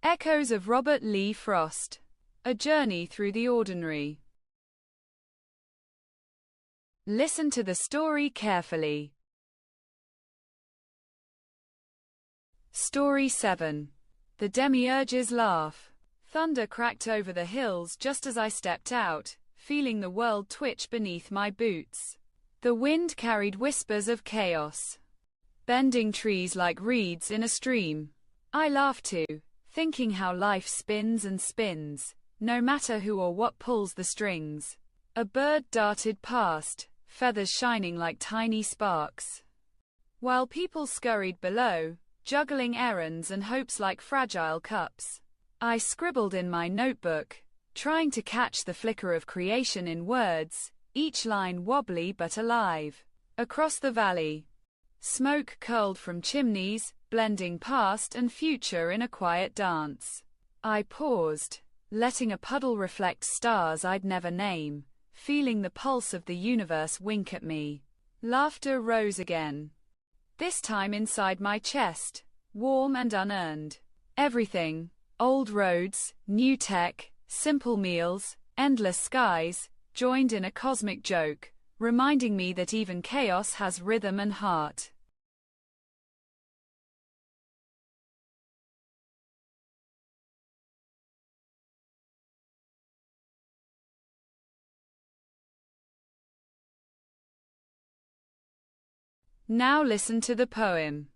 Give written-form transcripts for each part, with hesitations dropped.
Echoes of Robert Lee Frost. A Journey Through the Ordinary. Listen to the story carefully. Story 7. The Demiurge's Laugh. Thunder cracked over the hills just as I stepped out, feeling the world twitch beneath my boots. The wind carried whispers of chaos, bending trees like reeds in a stream. I laughed too, thinking how life spins and spins, no matter who or what pulls the strings. A bird darted past, feathers shining like tiny sparks, while people scurried below, juggling errands and hopes like fragile cups. I scribbled in my notebook, trying to catch the flicker of creation in words, each line wobbly but alive. Across the valley, smoke curled from chimneys, blending past and future in a quiet dance. I paused, letting a puddle reflect stars I'd never name, feeling the pulse of the universe wink at me. Laughter rose again, this time inside my chest, warm and unearned. Everything, old roads, new tech, simple meals, endless skies, joined in a cosmic joke, reminding me that even chaos has rhythm and heart. Now listen to the poem.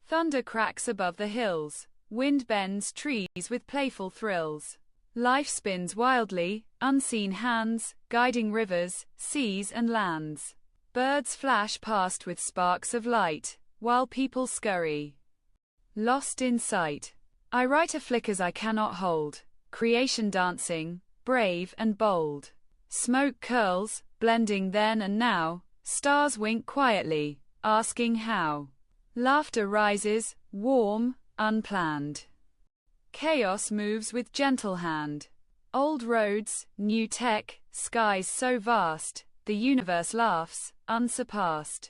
Thunder cracks above the hills, wind bends trees with playful thrills. Life spins wildly, unseen hands, guiding rivers, seas and lands. Birds flash past with sparks of light, while people scurry, lost in sight. I write a flickers I cannot hold, creation dancing, brave and bold. Smoke curls, blending then and now, stars wink quietly, asking how. Laughter rises, warm, unplanned. Chaos moves with gentle hand. Old roads, new tech, skies so vast, the universe laughs, unsurpassed.